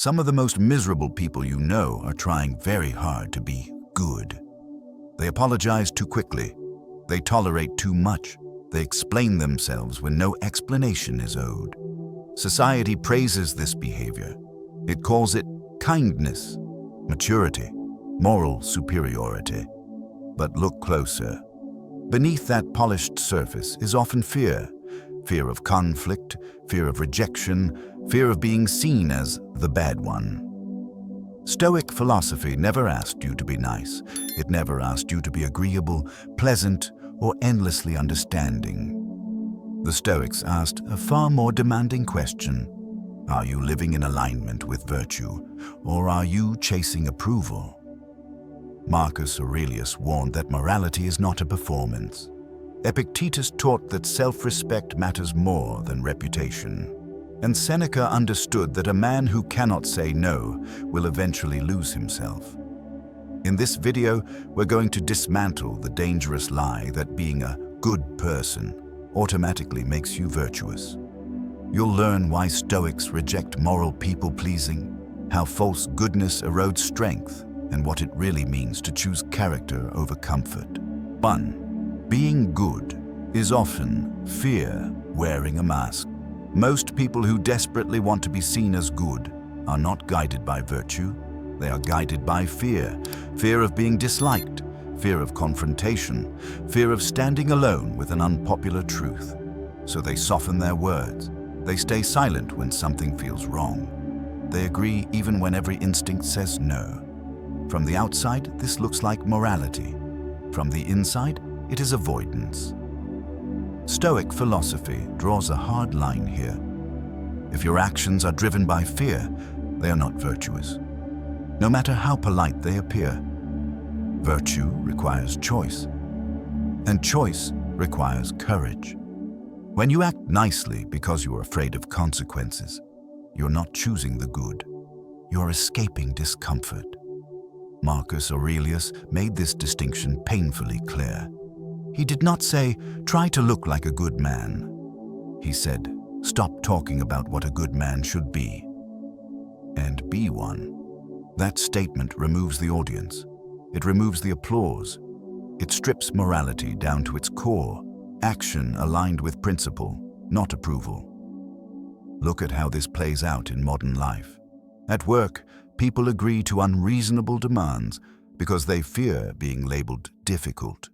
Some of the most miserable people you know are trying very hard to be good. They apologize too quickly. They tolerate too much. They explain themselves when no explanation is owed. Society praises this behavior. It calls it kindness, maturity, moral superiority. But look closer. Beneath that polished surface is often fear. Fear of conflict, fear of rejection, fear of being seen as the bad one. Stoic philosophy never asked you to be nice. It never asked you to be agreeable, pleasant, or endlessly understanding. The Stoics asked a far more demanding question. Are you living in alignment with virtue, or are you chasing approval? Marcus Aurelius warned that morality is not a performance. Epictetus taught that self-respect matters more than reputation. And Seneca understood that a man who cannot say no will eventually lose himself. In this video, we're going to dismantle the dangerous lie that being a good person automatically makes you virtuous. You'll learn why Stoics reject moral people-pleasing, how false goodness erodes strength, and what it really means to choose character over comfort. 1. Being good is often fear wearing a mask. Most people who desperately want to be seen as good are not guided by virtue. They are guided by fear. Fear of being disliked, fear of confrontation, fear of standing alone with an unpopular truth. So they soften their words. They stay silent when something feels wrong. They agree even when every instinct says no. From the outside, this looks like morality. From the inside, it is avoidance. Stoic philosophy draws a hard line here. If your actions are driven by fear, they are not virtuous, no matter how polite they appear. Virtue requires choice, and choice requires courage. When you act nicely because you are afraid of consequences, you're not choosing the good, you're escaping discomfort. Marcus Aurelius made this distinction painfully clear. He did not say, try to look like a good man. He said, stop talking about what a good man should be, and be one. That statement removes the audience. It removes the applause. It strips morality down to its core, action aligned with principle, not approval. Look at how this plays out in modern life. At work, people agree to unreasonable demands because they fear being labeled difficult.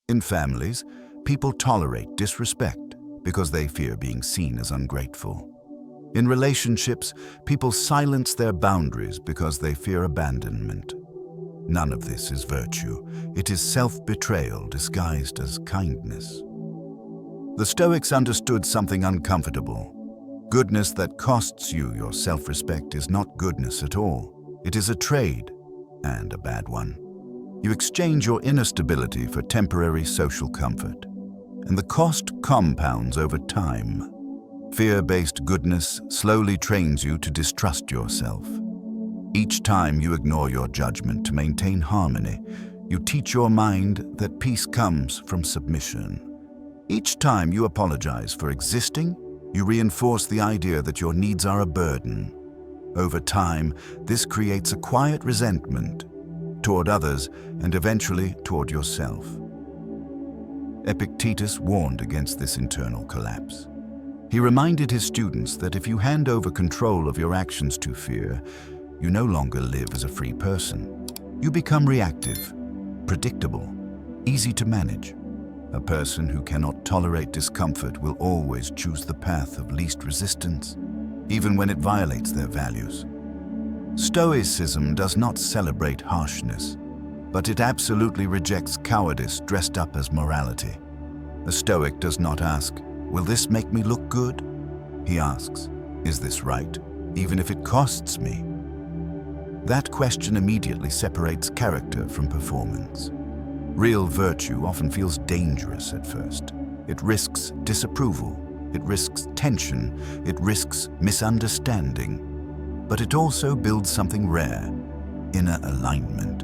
In families, people tolerate disrespect because they fear being seen as ungrateful. In relationships, people silence their boundaries because they fear abandonment. None of this is virtue. It is self-betrayal disguised as kindness. The Stoics understood something uncomfortable. Goodness that costs you your self-respect is not goodness at all. It is a trade, and a bad one. You exchange your inner stability for temporary social comfort, and the cost compounds over time. Fear-based goodness slowly trains you to distrust yourself. Each time you ignore your judgment to maintain harmony, you teach your mind that peace comes from submission. Each time you apologize for existing, you reinforce the idea that your needs are a burden. Over time, this creates a quiet resentment toward others and eventually toward yourself. Epictetus warned against this internal collapse. He reminded his students that if you hand over control of your actions to fear, you no longer live as a free person. You become reactive, predictable, easy to manage. A person who cannot tolerate discomfort will always choose the path of least resistance, even when it violates their values. Stoicism does not celebrate harshness, but it absolutely rejects cowardice dressed up as morality. A Stoic does not ask, will this make me look good? He asks, is this right, even if it costs me? That question immediately separates character from performance. Real virtue often feels dangerous at first. It risks disapproval, it risks tension, it risks misunderstanding. But it also builds something rare, inner alignment.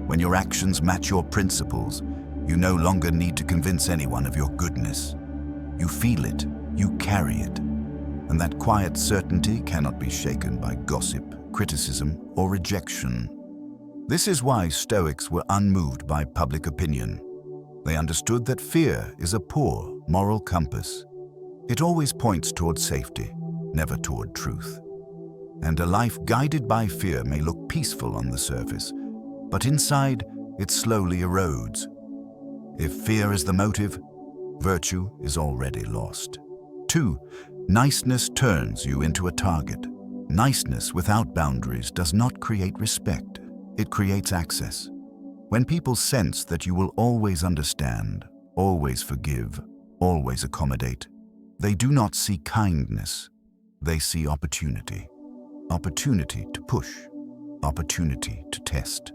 When your actions match your principles, you no longer need to convince anyone of your goodness. You feel it, you carry it. and that quiet certainty cannot be shaken by gossip, criticism, or rejection. This is why Stoics were unmoved by public opinion. They understood that fear is a poor moral compass. It always points toward safety, never toward truth. And a life guided by fear may look peaceful on the surface, but inside it slowly erodes. If fear is the motive, virtue is already lost. 2. Niceness turns you into a target. Niceness without boundaries does not create respect. It creates access. When people sense that you will always understand, always forgive, always accommodate, they do not see kindness. They see opportunity. Opportunity to push. Opportunity to test.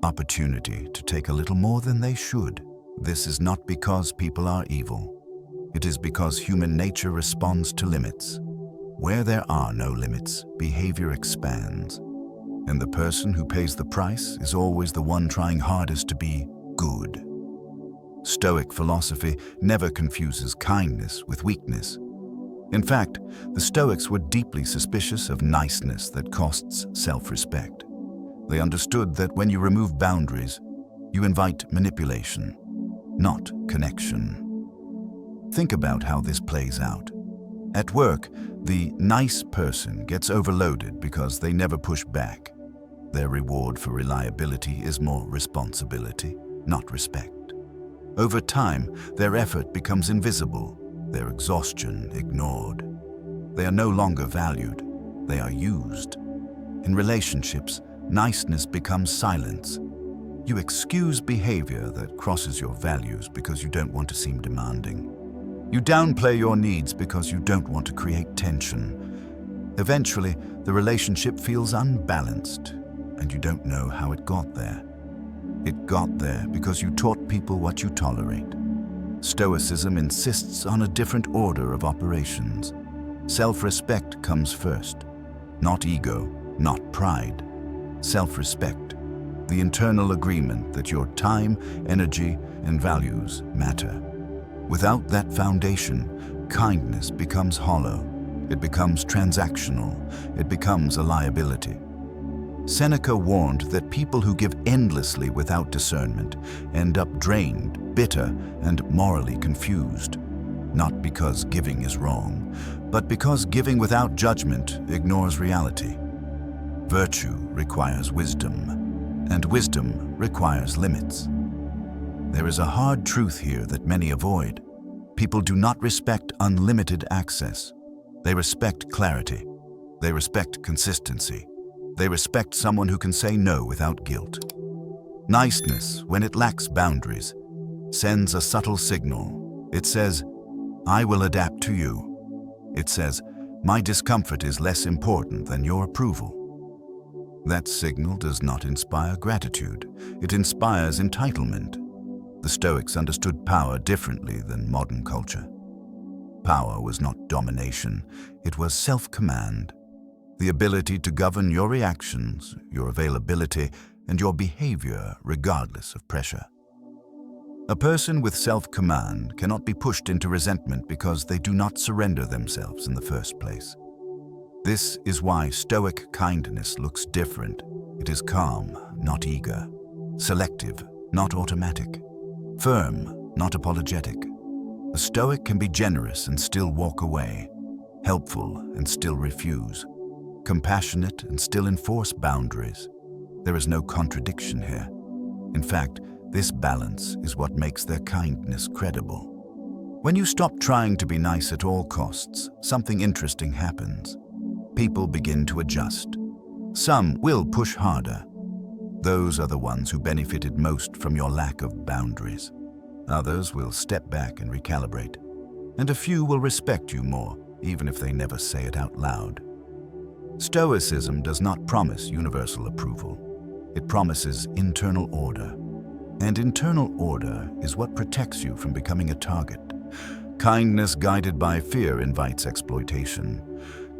Opportunity to take a little more than they should. This is not because people are evil. It is because human nature responds to limits. Where there are no limits, behavior expands. And the person who pays the price is always the one trying hardest to be good. Stoic philosophy never confuses kindness with weakness. In fact, the Stoics were deeply suspicious of niceness that costs self-respect. They understood that when you remove boundaries, you invite manipulation, not connection. Think about how this plays out. At work, the nice person gets overloaded because they never push back. Their reward for reliability is more responsibility, not respect. Over time, their effort becomes invisible, their exhaustion ignored. They are no longer valued, they are used. In relationships, niceness becomes silence. You excuse behavior that crosses your values because you don't want to seem demanding. You downplay your needs because you don't want to create tension. Eventually, the relationship feels unbalanced, and you don't know how it got there. It got there because you taught people what you tolerate. Stoicism insists on a different order of operations. Self-respect comes first. Not ego, not pride. Self-respect, the internal agreement that your time, energy, and values matter. Without that foundation, kindness becomes hollow. It becomes transactional. It becomes a liability. Seneca warned that people who give endlessly without discernment end up drained, bitter, and morally confused. Not because giving is wrong, but because giving without judgment ignores reality. Virtue requires wisdom, and wisdom requires limits. There is a hard truth here that many avoid. People do not respect unlimited access. They respect clarity. They respect consistency. They respect someone who can say no without guilt. Niceness, when it lacks boundaries, sends a subtle signal. It says, I will adapt to you. It says, my discomfort is less important than your approval. That signal does not inspire gratitude. It inspires entitlement. The Stoics understood power differently than modern culture. Power was not domination, it was self-command. The ability to govern your reactions, your availability, and your behavior regardless of pressure. A person with self-command cannot be pushed into resentment because they do not surrender themselves in the first place. This is why Stoic kindness looks different. It is calm, not eager. Selective, not automatic. Firm, not apologetic. A Stoic can be generous and still walk away, helpful and still refuse, compassionate and still enforce boundaries. There is no contradiction here. In fact, this balance is what makes their kindness credible. When you stop trying to be nice at all costs, something interesting happens. People begin to adjust. Some will push harder. Those are the ones who benefited most from your lack of boundaries. Others will step back and recalibrate. And a few will respect you more, even if they never say it out loud. Stoicism does not promise universal approval. It promises internal order. And internal order is what protects you from becoming a target. Kindness guided by fear invites exploitation.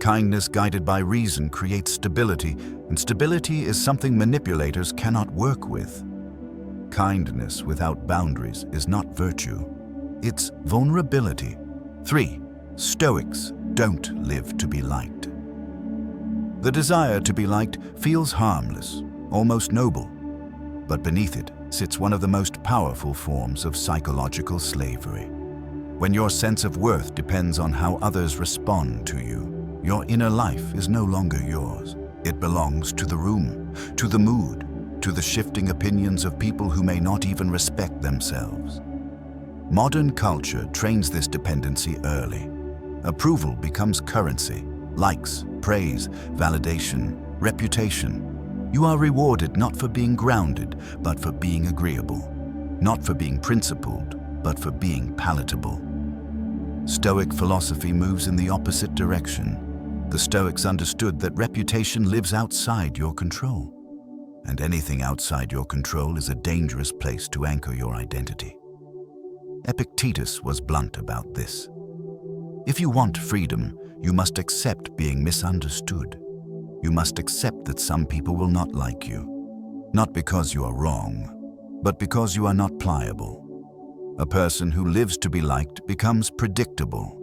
Kindness guided by reason creates stability, and stability is something manipulators cannot work with. Kindness without boundaries is not virtue. It's vulnerability. 3. Stoics don't live to be liked. The desire to be liked feels harmless, almost noble, but beneath it sits one of the most powerful forms of psychological slavery. When your sense of worth depends on how others respond to you, your inner life is no longer yours. It belongs to the room, to the mood, to the shifting opinions of people who may not even respect themselves. Modern culture trains this dependency early. Approval becomes currency. Likes, praise, validation, reputation. You are rewarded not for being grounded, but for being agreeable. Not for being principled, but for being palatable. Stoic philosophy moves in the opposite direction. The Stoics understood that reputation lives outside your control, and anything outside your control is a dangerous place to anchor your identity. Epictetus was blunt about this. If you want freedom, you must accept being misunderstood. You must accept that some people will not like you, not because you are wrong, but because you are not pliable. A person who lives to be liked becomes predictable.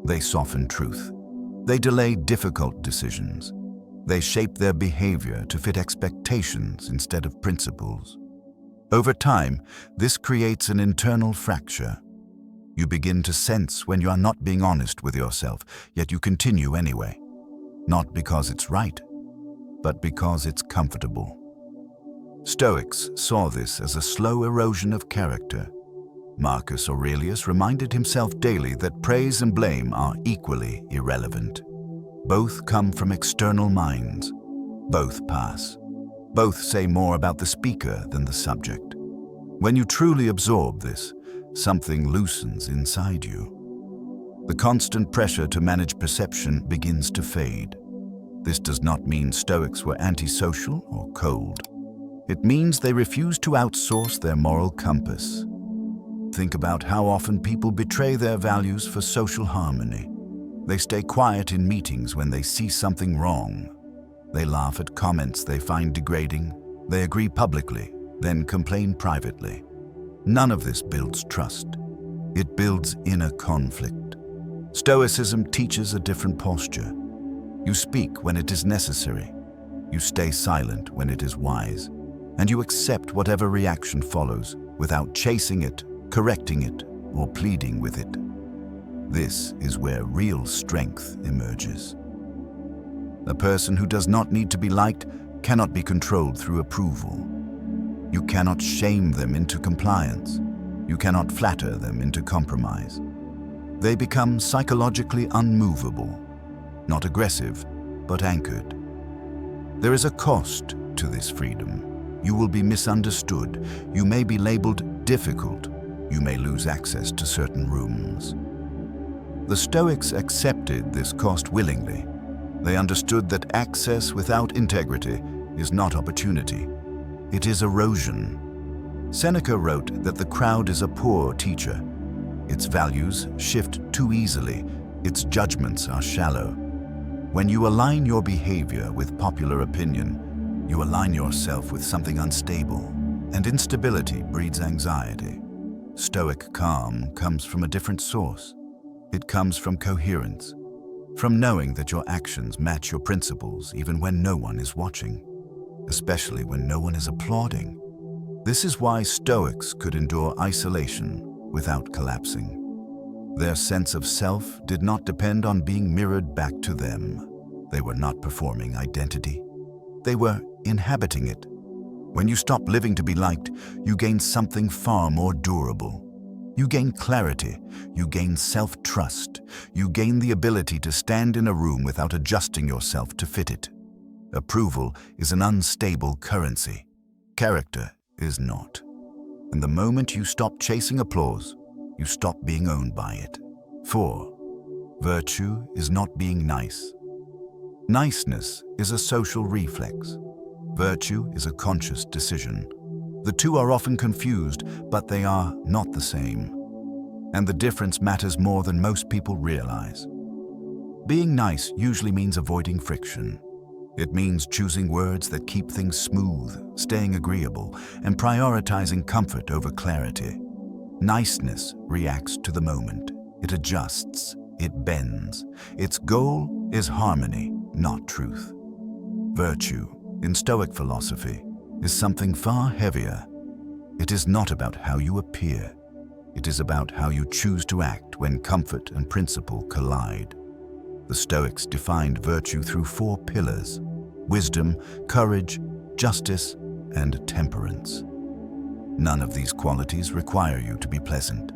They soften truth. They delay difficult decisions. They shape their behavior to fit expectations instead of principles. Over time, this creates an internal fracture. You begin to sense when you are not being honest with yourself, yet you continue anyway. Not because it's right, but because it's comfortable. Stoics saw this as a slow erosion of character. Marcus Aurelius reminded himself daily that praise and blame are equally irrelevant. Both come from external minds. Both pass. Both say more about the speaker than the subject. When you truly absorb this, something loosens inside you. The constant pressure to manage perception begins to fade. This does not mean Stoics were antisocial or cold. It means they refused to outsource their moral compass. Think about how often people betray their values for social harmony. They stay quiet in meetings when they see something wrong. They laugh at comments they find degrading. They agree publicly, then complain privately. None of this builds trust. It builds inner conflict. Stoicism teaches a different posture. You speak when it is necessary. You stay silent when it is wise. And you accept whatever reaction follows without chasing it, correcting it, or pleading with it. This is where real strength emerges. A person who does not need to be liked cannot be controlled through approval. You cannot shame them into compliance. You cannot flatter them into compromise. They become psychologically unmovable, not aggressive, but anchored. There is a cost to this freedom. You will be misunderstood. You may be labeled difficult. You may lose access to certain rooms. The Stoics accepted this cost willingly. They understood that access without integrity is not opportunity. It is erosion. Seneca wrote that the crowd is a poor teacher. Its values shift too easily. Its judgments are shallow. When you align your behavior with popular opinion, you align yourself with something unstable, and instability breeds anxiety. Stoic calm comes from a different source. It comes from coherence, from knowing that your actions match your principles even when no one is watching, especially when no one is applauding. This is why Stoics could endure isolation without collapsing. Their sense of self did not depend on being mirrored back to them. They were not performing identity. They were inhabiting it. When you stop living to be liked, you gain something far more durable. You gain clarity. You gain self-trust. You gain the ability to stand in a room without adjusting yourself to fit it. Approval is an unstable currency. Character is not. And the moment you stop chasing applause, you stop being owned by it. 4. Virtue is not being nice. Niceness is a social reflex. Virtue is a conscious decision. The two are often confused, but they are not the same. And the difference matters more than most people realize. Being nice usually means avoiding friction. It means choosing words that keep things smooth, staying agreeable, and prioritizing comfort over clarity. Niceness reacts to the moment. It adjusts. It bends. Its goal is harmony, not truth. Virtue, in Stoic philosophy, is something far heavier. It is not about how you appear. It is about how you choose to act when comfort and principle collide. The Stoics defined virtue through 4 pillars: wisdom, courage, justice, and temperance. None of these qualities require you to be pleasant.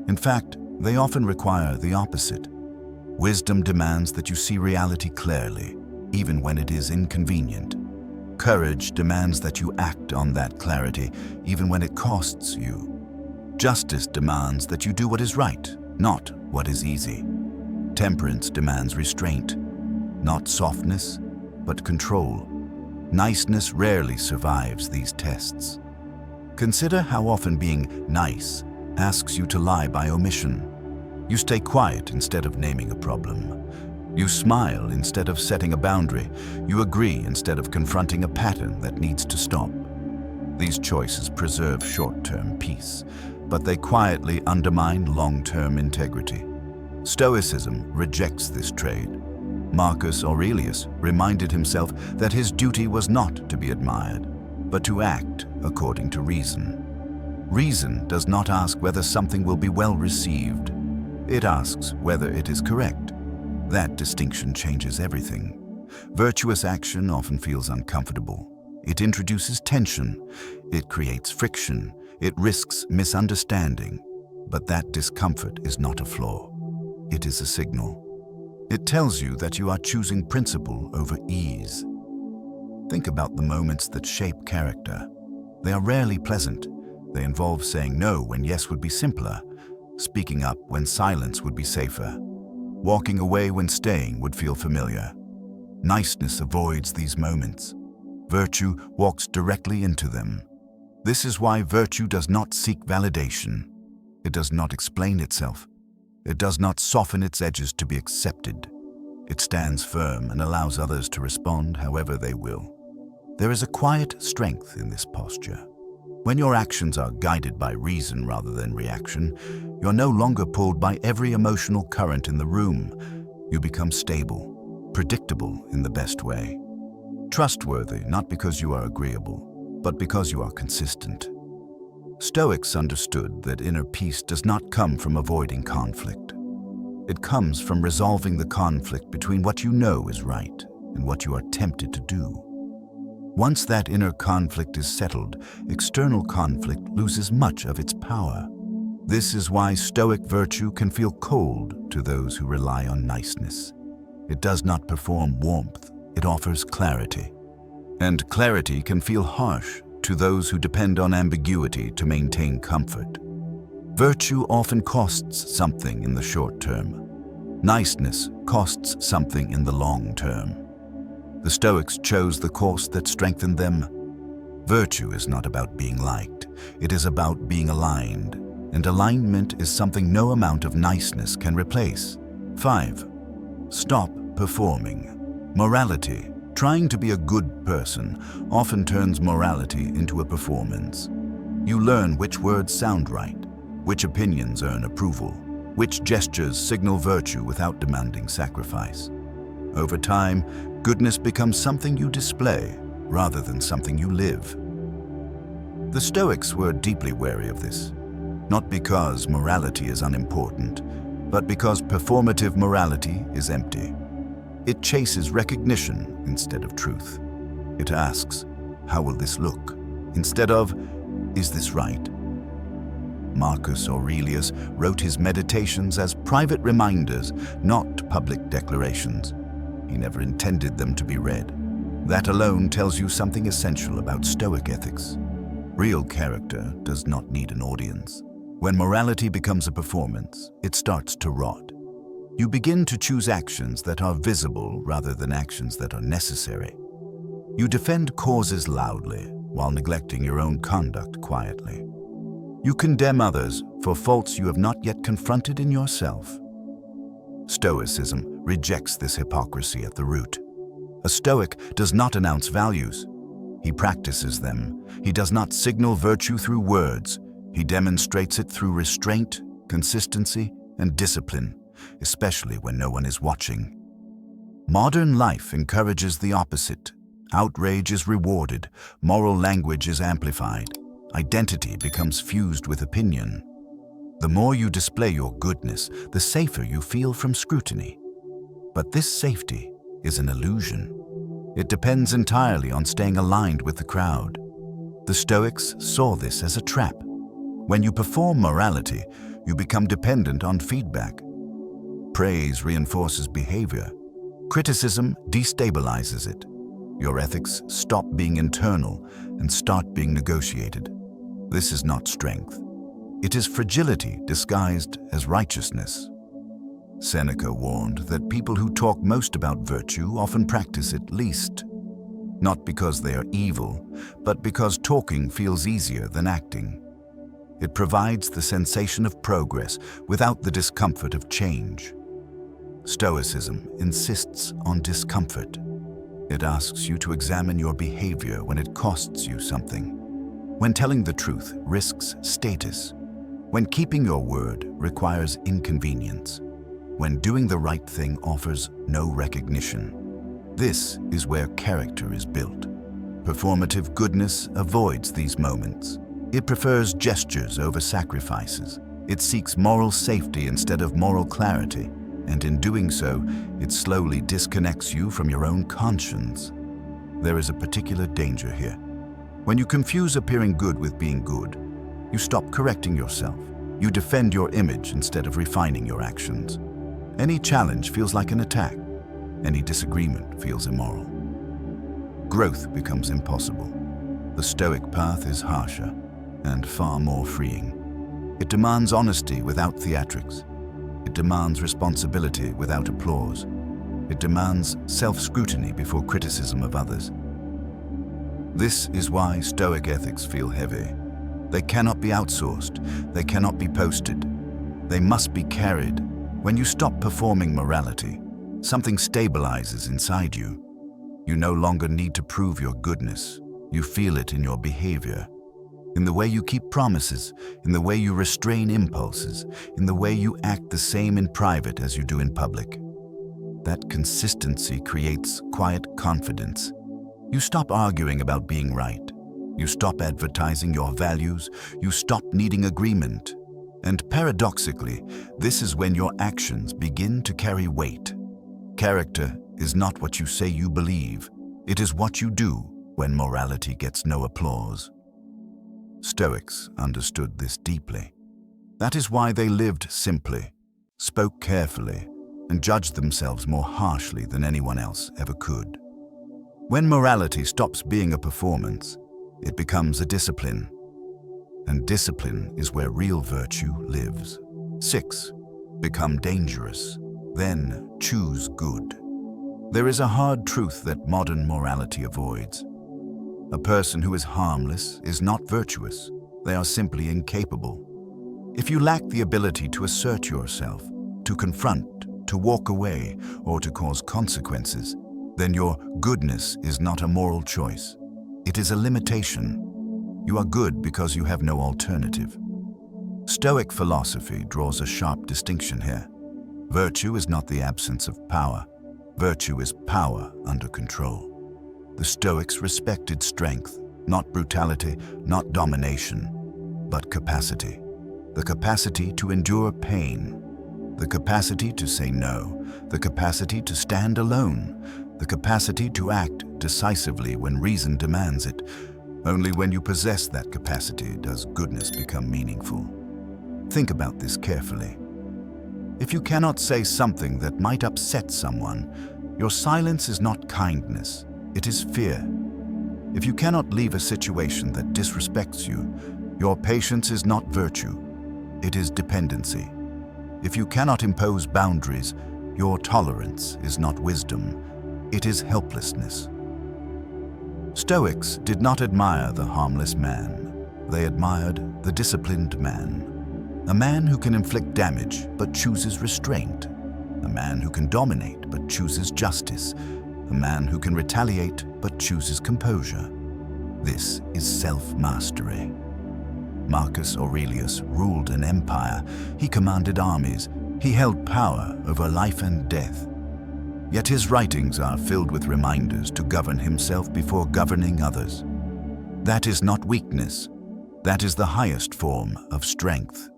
In fact, they often require the opposite. Wisdom demands that you see reality clearly, even when it is inconvenient. Courage demands that you act on that clarity, even when it costs you. Justice demands that you do what is right, not what is easy. Temperance demands restraint, not softness, but control. Niceness rarely survives these tests. Consider how often being nice asks you to lie by omission. You stay quiet instead of naming a problem. You smile instead of setting a boundary. You agree instead of confronting a pattern that needs to stop. These choices preserve short-term peace, but they quietly undermine long-term integrity. Stoicism rejects this trade. Marcus Aurelius reminded himself that his duty was not to be admired, but to act according to reason. Reason does not ask whether something will be well received. It asks whether it is correct. That distinction changes everything. Virtuous action often feels uncomfortable. It introduces tension. It creates friction. It risks misunderstanding. But that discomfort is not a flaw. It is a signal. It tells you that you are choosing principle over ease. Think about the moments that shape character. They are rarely pleasant. They involve saying no when yes would be simpler, speaking up when silence would be safer, walking away when staying would feel familiar. Niceness avoids these moments. Virtue walks directly into them. This is why virtue does not seek validation. It does not explain itself. It does not soften its edges to be accepted. It stands firm and allows others to respond however they will. There is a quiet strength in this posture. When your actions are guided by reason rather than reaction, you're no longer pulled by every emotional current in the room. You become stable, predictable in the best way. Trustworthy not because you are agreeable, but because you are consistent. Stoics understood that inner peace does not come from avoiding conflict. It comes from resolving the conflict between what you know is right and what you are tempted to do. Once that inner conflict is settled, external conflict loses much of its power. This is why Stoic virtue can feel cold to those who rely on niceness. It does not perform warmth, it offers clarity. And clarity can feel harsh to those who depend on ambiguity to maintain comfort. Virtue often costs something in the short term. Niceness costs something in the long term. The Stoics chose the course that strengthened them. Virtue is not about being liked. It is about being aligned. And alignment is something no amount of niceness can replace. 5. Stop performing. Morality. Trying to be a good person often turns morality into a performance. You learn which words sound right, which opinions earn approval, which gestures signal virtue without demanding sacrifice. Over time, goodness becomes something you display rather than something you live. The Stoics were deeply wary of this, not because morality is unimportant, but because performative morality is empty. It chases recognition instead of truth. It asks, how will this look? Instead of, is this right? Marcus Aurelius wrote his meditations as private reminders, not public declarations. He never intended them to be read. That alone tells you something essential about Stoic ethics. Real character does not need an audience. When morality becomes a performance, it starts to rot. You begin to choose actions that are visible rather than actions that are necessary. You defend causes loudly while neglecting your own conduct quietly. You condemn others for faults you have not yet confronted in yourself. Stoicism rejects this hypocrisy at the root. A Stoic does not announce values. He practices them. He does not signal virtue through words. He demonstrates it through restraint, consistency, and discipline. especially when no one is watching. Modern life encourages the opposite. Outrage is rewarded, moral language is amplified, identity becomes fused with opinion. The more you display your goodness, the safer you feel from scrutiny. But this safety is an illusion. It depends entirely on staying aligned with the crowd. The Stoics saw this as a trap. When you perform morality, you become dependent on feedback. Praise reinforces behavior. Criticism destabilizes it. Your ethics stop being internal and start being negotiated. This is not strength. It is fragility disguised as righteousness. Seneca warned that people who talk most about virtue often practice it least. Not because they are evil, but because talking feels easier than acting. It provides the sensation of progress without the discomfort of change. Stoicism insists on discomfort. It asks you to examine your behavior when it costs you something. When telling the truth risks status. When keeping your word requires inconvenience. When doing the right thing offers no recognition. This is where character is built. Performative goodness avoids these moments. It prefers gestures over sacrifices. It seeks moral safety instead of moral clarity, and in doing so, it slowly disconnects you from your own conscience. There is a particular danger here. When you confuse appearing good with being good, you stop correcting yourself. You defend your image instead of refining your actions. Any challenge feels like an attack. Any disagreement feels immoral. Growth becomes impossible. The Stoic path is harsher and far more freeing. It demands honesty without theatrics. It demands responsibility without applause. It demands self-scrutiny before criticism of others. This is why Stoic ethics feel heavy. They cannot be outsourced. They cannot be posted. They must be carried. When you stop performing morality, something stabilizes inside you. You no longer need to prove your goodness. You feel it in your behavior. In the way you keep promises, in the way you restrain impulses, in the way you act the same in private as you do in public. That consistency creates quiet confidence. You stop arguing about being right. You stop advertising your values. You stop needing agreement. And paradoxically, this is when your actions begin to carry weight. Character is not what you say you believe. It is what you do when morality gets no applause. Stoics understood this deeply. That is why they lived simply, spoke carefully, and judged themselves more harshly than anyone else ever could. When morality stops being a performance, it becomes a discipline. And discipline is where real virtue lives. 6. Become dangerous. Then choose good. There is a hard truth that modern morality avoids. A person who is harmless is not virtuous. They are simply incapable. If you lack the ability to assert yourself, to confront, to walk away, or to cause consequences, then your goodness is not a moral choice. It is a limitation. You are good because you have no alternative. Stoic philosophy draws a sharp distinction here. Virtue is not the absence of power. Virtue is power under control. The Stoics respected strength, not brutality, not domination, but capacity. The capacity to endure pain, the capacity to say no, the capacity to stand alone, the capacity to act decisively when reason demands it. Only when you possess that capacity does goodness become meaningful. Think about this carefully. If you cannot say something that might upset someone, your silence is not kindness. It is fear. If you cannot leave a situation that disrespects you, your patience is not virtue. It is dependency. If you cannot impose boundaries, your tolerance is not wisdom. It is helplessness. Stoics did not admire the harmless man. They admired the disciplined man. A man who can inflict damage but chooses restraint. A man who can dominate but chooses justice. A man who can retaliate but chooses composure. This is self-mastery. Marcus Aurelius ruled an empire. He commanded armies. He held power over life and death. Yet his writings are filled with reminders to govern himself before governing others. That is not weakness. That is the highest form of strength.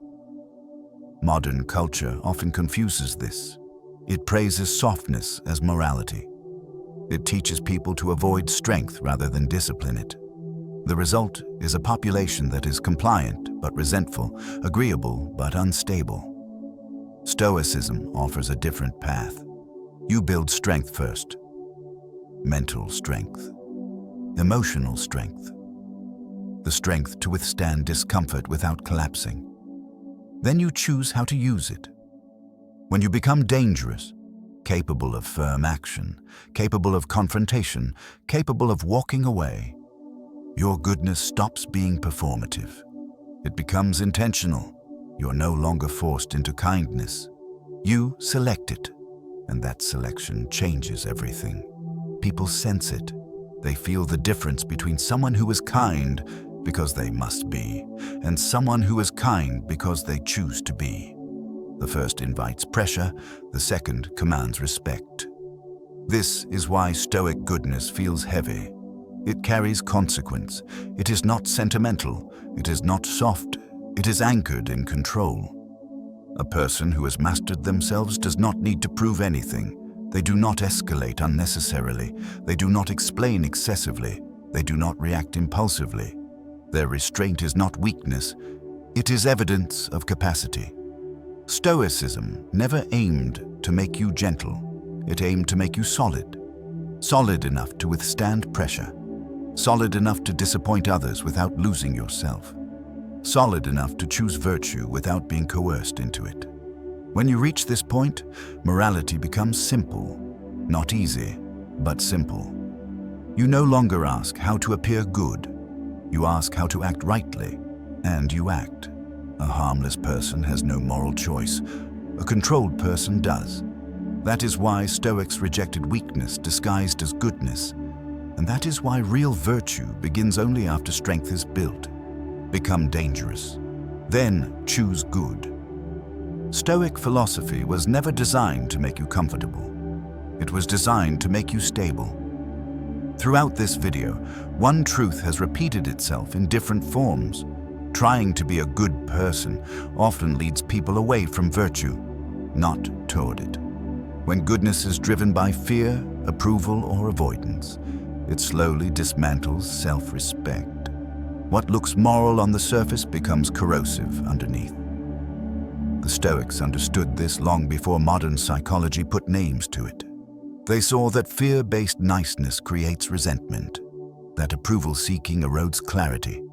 Modern culture often confuses this. It praises softness as morality. It teaches people to avoid strength rather than discipline it. The result is a population that is compliant but resentful, agreeable but unstable. Stoicism offers a different path. You build strength first. Mental strength. Emotional strength. The strength to withstand discomfort without collapsing. Then you choose how to use it. When you become dangerous, capable of firm action, capable of confrontation, capable of walking away, your goodness stops being performative. It becomes intentional. You're no longer forced into kindness. You select it, and that selection changes everything. People sense it. They feel the difference between someone who is kind because they must be, and someone who is kind because they choose to be. The first invites pressure, the second commands respect. This is why Stoic goodness feels heavy. It carries consequence. It is not sentimental. It is not soft. It is anchored in control. A person who has mastered themselves does not need to prove anything. They do not escalate unnecessarily. They do not explain excessively. They do not react impulsively. Their restraint is not weakness. It is evidence of capacity. Stoicism never aimed to make you gentle. It aimed to make you solid. Solid enough to withstand pressure. Solid enough to disappoint others without losing yourself. Solid enough to choose virtue without being coerced into it. When you reach this point, morality becomes simple. Not easy, but simple. You no longer ask how to appear good. You ask how to act rightly, and you act. A harmless person has no moral choice. A controlled person does. That is why Stoics rejected weakness disguised as goodness. And that is why real virtue begins only after strength is built. Become dangerous. Then choose good. Stoic philosophy was never designed to make you comfortable. It was designed to make you stable. Throughout this video, one truth has repeated itself in different forms. Trying to be a good person often leads people away from virtue, not toward it. When goodness is driven by fear, approval, or avoidance, it slowly dismantles self-respect. What looks moral on the surface becomes corrosive underneath. The Stoics understood this long before modern psychology put names to it. They saw that fear-based niceness creates resentment, that approval-seeking erodes clarity,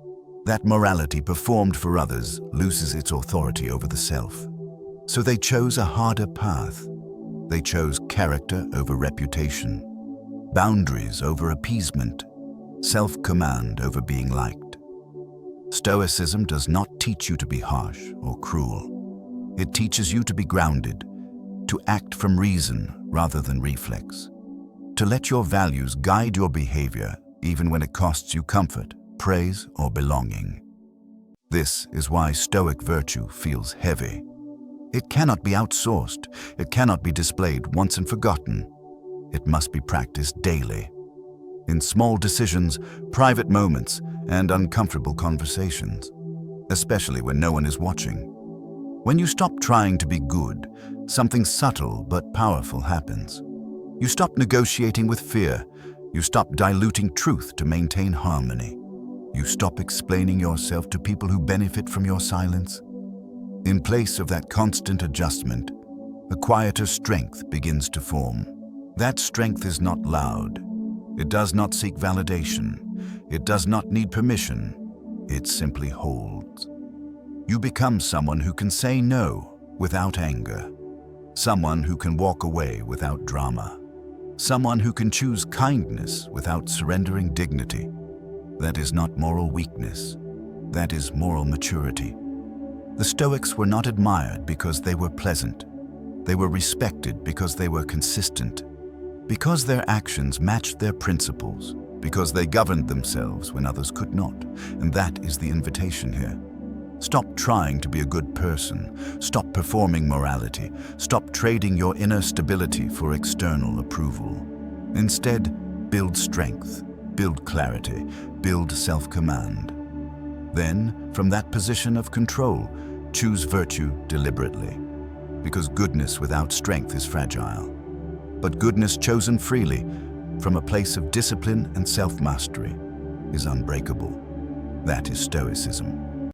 that morality performed for others loses its authority over the self. So they chose a harder path. They chose character over reputation, boundaries over appeasement, self-command over being liked. Stoicism does not teach you to be harsh or cruel. It teaches you to be grounded, to act from reason rather than reflex, to let your values guide your behavior even when it costs you comfort, praise, or belonging. This is why Stoic virtue feels heavy. It cannot be outsourced. It cannot be displayed once and forgotten. It must be practiced daily, in small decisions, private moments, and uncomfortable conversations, especially when no one is watching. When you stop trying to be good, something subtle but powerful happens. You stop negotiating with fear. You stop diluting truth to maintain harmony. You stop explaining yourself to people who benefit from your silence. In place of that constant adjustment, a quieter strength begins to form. That strength is not loud. It does not seek validation. It does not need permission. It simply holds. You become someone who can say no without anger. Someone who can walk away without drama. Someone who can choose kindness without surrendering dignity. That is not moral weakness. That is moral maturity. The Stoics were not admired because they were pleasant. They were respected because they were consistent. Because their actions matched their principles. Because they governed themselves when others could not. And that is the invitation here. Stop trying to be a good person. Stop performing morality. Stop trading your inner stability for external approval. Instead, build strength, build clarity, build self-command. Then, from that position of control, choose virtue deliberately. Because goodness without strength is fragile. But goodness chosen freely, from a place of discipline and self-mastery, is unbreakable. That is Stoicism.